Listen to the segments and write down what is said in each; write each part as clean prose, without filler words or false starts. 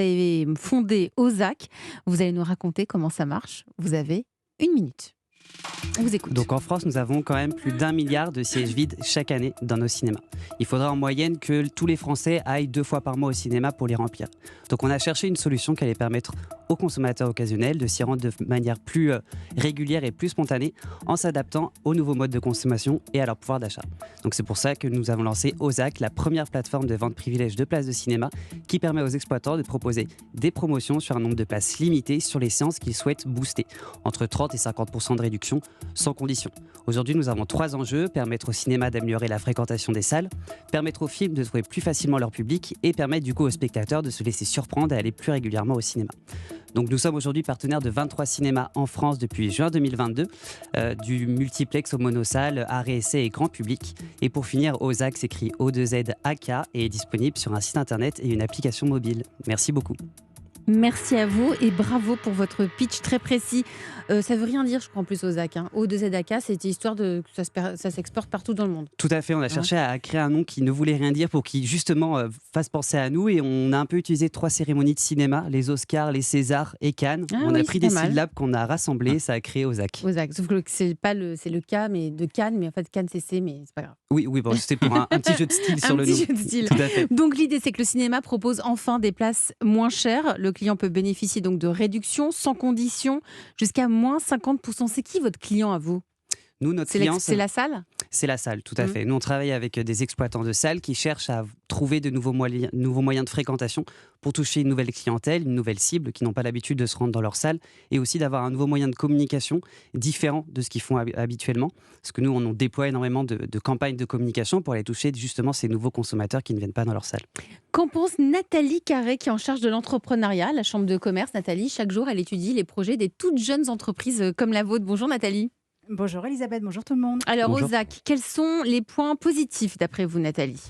avez fondé Ozak. Vous allez nous raconter comment ça marche. Vous avez 1 minute. On vous écoute. Donc en France, nous avons quand même plus d'1 milliard de sièges vides chaque année dans nos cinémas. Il faudra en moyenne que tous les Français aillent 2 fois par mois au cinéma pour les remplir. Donc on a cherché une solution qui allait permettre aux consommateurs occasionnels de s'y rendre de manière plus régulière et plus spontanée en s'adaptant aux nouveaux modes de consommation et à leur pouvoir d'achat. Donc c'est pour ça que nous avons lancé Ozak, la première plateforme de vente privilège de places de cinéma qui permet aux exploitants de proposer des promotions sur un nombre de places limité sur les séances qu'ils souhaitent booster, entre 30 et 50% de réduction sans condition. Aujourd'hui, nous avons 3 enjeux: permettre au cinéma d'améliorer la fréquentation des salles, permettre aux films de trouver plus facilement leur public et permettre du coup aux spectateurs de se laisser surprendre et aller plus régulièrement au cinéma. Donc nous sommes aujourd'hui partenaires de 23 cinémas en France depuis juin 2022, du multiplex au monosalle, arrêt essai et grand public. Et pour finir, Ozak s'écrit O2ZAK et est disponible sur un site internet et une application mobile. Merci beaucoup. Merci à vous et bravo pour votre pitch très précis. Ça veut rien dire, je crois, en plus, Ozak. O2ZAK, c'était histoire de que ça s'exporte partout dans le monde. Tout à fait, on a cherché à créer un nom qui ne voulait rien dire pour qu'il justement fasse penser à nous, et on a un peu utilisé 3 cérémonies de cinéma, les Oscars, les Césars et Cannes. On a pris des syllabes qu'on a rassemblées, ça a créé Ozak. Ozak, sauf que c'est le cas mais de Cannes, mais en fait Cannes c'est C, mais c'est pas grave. Oui, bon, c'était pour un petit jeu de style sur le nom. Un petit jeu de style. Tout à fait. Donc l'idée c'est que le cinéma propose enfin des places moins chères. Le client peut bénéficier donc de réductions sans condition jusqu'à moins 50%. C'est qui votre client à vous ? Nous, notre client, c'est la salle ? C'est la salle, tout à fait. Nous, on travaille avec des exploitants de salles qui cherchent à trouver de nouveaux moyens de fréquentation pour toucher une nouvelle clientèle, une nouvelle cible qui n'ont pas l'habitude de se rendre dans leur salle, et aussi d'avoir un nouveau moyen de communication différent de ce qu'ils font habituellement. Parce que nous, on déploie énormément de campagnes de communication pour aller toucher justement ces nouveaux consommateurs qui ne viennent pas dans leur salle. Qu'en pense Nathalie Carré, qui est en charge de l'entrepreneuriat à la Chambre de commerce ? Nathalie, chaque jour, elle étudie les projets des toutes jeunes entreprises comme la vôtre. Bonjour Nathalie. Bonjour Elisabeth, bonjour tout le monde. Alors Bonjour. Ozak, quels sont les points positifs d'après vous Nathalie ?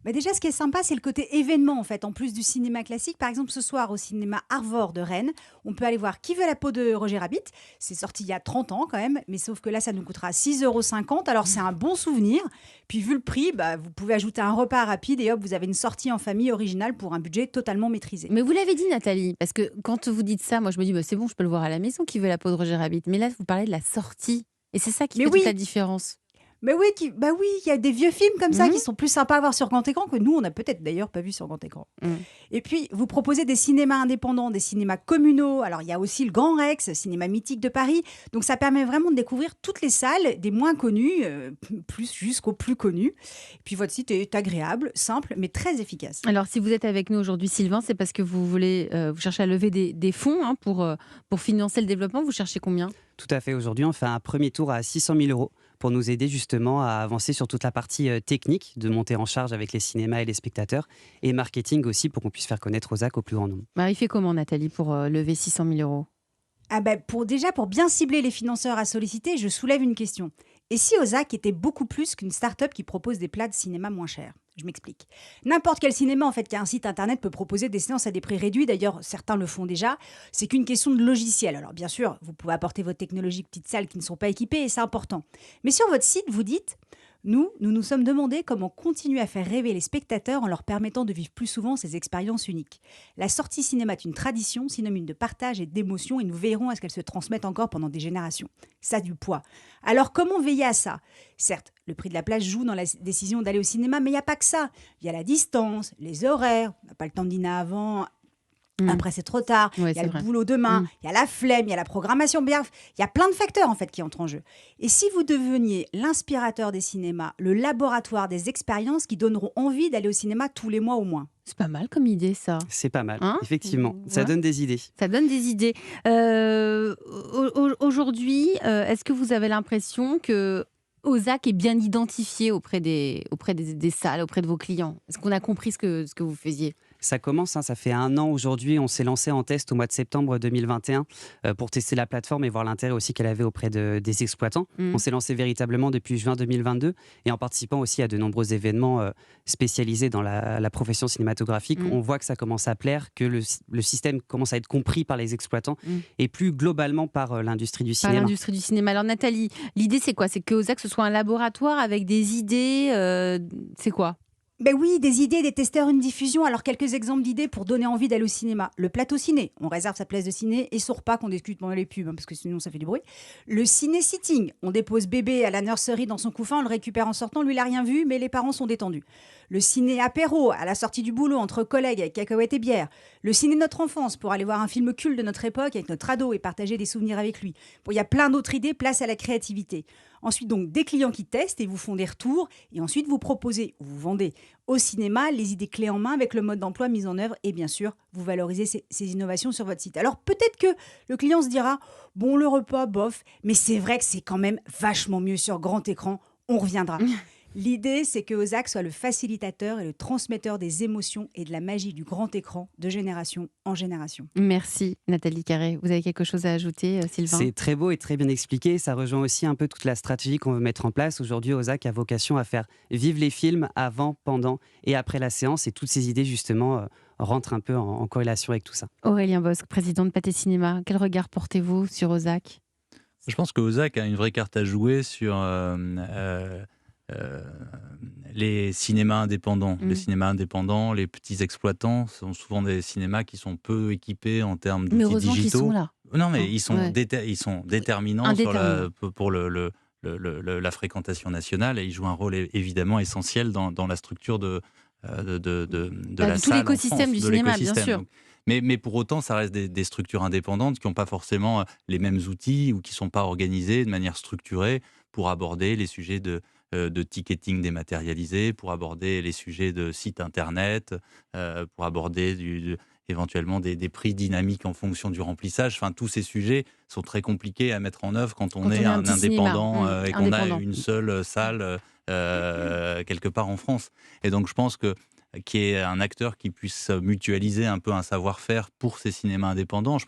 Déjà, ce qui est sympa, c'est le côté événement en fait. En plus du cinéma classique, par exemple, ce soir au cinéma Arvor de Rennes, on peut aller voir Qui veut la peau de Roger Rabbit. C'est sorti il y a 30 ans quand même, mais sauf que là, ça nous coûtera 6,50 €. Alors c'est un bon souvenir. Puis vu le prix, vous pouvez ajouter un repas rapide et hop, vous avez une sortie en famille originale pour un budget totalement maîtrisé. Mais vous l'avez dit Nathalie, parce que quand vous dites ça, moi je me dis c'est bon, je peux le voir à la maison Qui veut la peau de Roger Rabbit. Mais là, vous parlez de la sortie. Et c'est ça qui fait toute la différence. Mais oui, il y a des vieux films comme ça qui sont plus sympas à voir sur grand écran que nous, on n'a peut-être d'ailleurs pas vu sur grand écran. Et puis, vous proposez des cinémas indépendants, des cinémas communaux. Alors, il y a aussi le Grand Rex, cinéma mythique de Paris. Donc, ça permet vraiment de découvrir toutes les salles, des moins connues, plus jusqu'aux plus connues. Et puis, votre site est agréable, simple, mais très efficace. Alors, si vous êtes avec nous aujourd'hui, Sylvain, c'est parce que vous cherchez à lever des fonds pour financer le développement. Vous cherchez combien ? Tout à fait. Aujourd'hui, on fait un premier tour à 600 000 € pour nous aider justement à avancer sur toute la partie technique, de monter en charge avec les cinémas et les spectateurs, et marketing aussi pour qu'on puisse faire connaître Ozak au plus grand nombre. Il fait comment Nathalie pour lever 600 000 €? Pour bien cibler les financeurs à solliciter, je soulève une question. Et si Ozak était beaucoup plus qu'une start-up qui propose des plats de cinéma moins chers ? Je m'explique. N'importe quel cinéma en fait qui a un site internet peut proposer des séances à des prix réduits. D'ailleurs, certains le font déjà. C'est qu'une question de logiciel. Alors bien sûr, vous pouvez apporter votre technologie de petites salles qui ne sont pas équipées et c'est important. Mais sur votre site, vous dites... Nous sommes demandé comment continuer à faire rêver les spectateurs en leur permettant de vivre plus souvent ces expériences uniques. La sortie cinéma est une tradition, synonyme de partage et d'émotion, et nous veillerons à ce qu'elle se transmette encore pendant des générations. Ça a du poids. Alors comment veiller à ça ? Certes, le prix de la place joue dans la décision d'aller au cinéma, mais il n'y a pas que ça. Il y a la distance, les horaires, on n'a pas le temps de dîner avant... Après, c'est trop tard. Ouais, il y a le boulot demain, il y a la flemme, il y a la programmation. Il y a plein de facteurs en fait qui entrent en jeu. Et si vous deveniez l'inspirateur des cinémas, le laboratoire des expériences qui donneront envie d'aller au cinéma tous les mois au moins. C'est pas mal comme idée ça. C'est pas mal, effectivement. Ça donne des idées. Ça donne des idées. Aujourd'hui, est-ce que vous avez l'impression que Ozak est bien identifié auprès des salles, auprès de vos clients ? Est-ce qu'on a compris ce que vous faisiez ? Ça commence, ça fait 1 an aujourd'hui. On s'est lancé en test au mois de septembre 2021 pour tester la plateforme et voir l'intérêt aussi qu'elle avait auprès des exploitants. On s'est lancé véritablement depuis juin 2022 et en participant aussi à de nombreux événements spécialisés dans la profession cinématographique. On voit que ça commence à plaire, que le système commence à être compris par les exploitants et plus globalement par l'industrie du cinéma. Par l'industrie du cinéma. Alors Nathalie, l'idée c'est quoi ? C'est que Ozak ce soit un laboratoire avec des idées, c'est quoi ? Ben oui, des idées, des testeurs, une diffusion. Alors, quelques exemples d'idées pour donner envie d'aller au cinéma. Le plateau ciné, on réserve sa place de ciné et son repas qu'on discute pendant les pubs, hein, parce que sinon ça fait du bruit. Le ciné-sitting, on dépose bébé à la nurserie dans son couffin, on le récupère en sortant, lui il a rien vu, mais les parents sont détendus. Le ciné-apéro, à la sortie du boulot, entre collègues avec cacahuètes et bière. Le ciné de notre enfance, pour aller voir un film culte de notre époque avec notre ado et partager des souvenirs avec lui. Bon, il y a plein d'autres idées, place à la créativité. Ensuite, donc, des clients qui testent et vous font des retours, et ensuite vous proposez ou vous vendez au cinéma les idées clés en main avec le mode d'emploi mis en œuvre, et bien sûr, vous valorisez ces innovations sur votre site. Alors peut-être que le client se dira, bon, le repas, bof, mais c'est vrai que c'est quand même vachement mieux sur grand écran, on reviendra. L'idée, c'est que Ozak soit le facilitateur et le transmetteur des émotions et de la magie du grand écran de génération en génération. Merci Nathalie Carré. Vous avez quelque chose à ajouter, Sylvain? C'est très beau et très bien expliqué. Ça rejoint aussi un peu toute la stratégie qu'on veut mettre en place. Aujourd'hui, Ozak a vocation à faire vivre les films avant, pendant et après la séance. Et toutes ces idées, justement, rentrent un peu en corrélation avec tout ça. Aurélien Bosc, président de Pâté Cinéma. Quel regard portez-vous sur Ozak? Je pense que Ozak a une vraie carte à jouer sur les cinémas indépendants. Les cinémas indépendants, les petits exploitants sont souvent des cinémas qui sont peu équipés en termes Mais d'outils heureusement qu'ils digitaux. sont là. Non, mais Hein, ils sont, ouais. ils sont déterminants Indéterminants. pour la fréquentation nationale, et ils jouent un rôle évidemment essentiel dans la structure de Bah, la de tout salle en l'écosystème France, du de cinéma, bien l'écosystème. sûr. Donc, mais pour autant, ça reste des structures indépendantes qui n'ont pas forcément les mêmes outils ou qui ne sont pas organisées de manière structurée pour aborder les sujets de ticketing dématérialisé, pour aborder les sujets de sites internet, pour aborder éventuellement des prix dynamiques en fonction du remplissage. Enfin, tous ces sujets sont très compliqués à mettre en œuvre quand on est un un petit cinéma, indépendant et qu'on a indépendant. une seule salle quelque part en France. Et donc, je pense que qu'il y ait un acteur qui puisse mutualiser un peu un savoir-faire pour ces cinémas indépendants.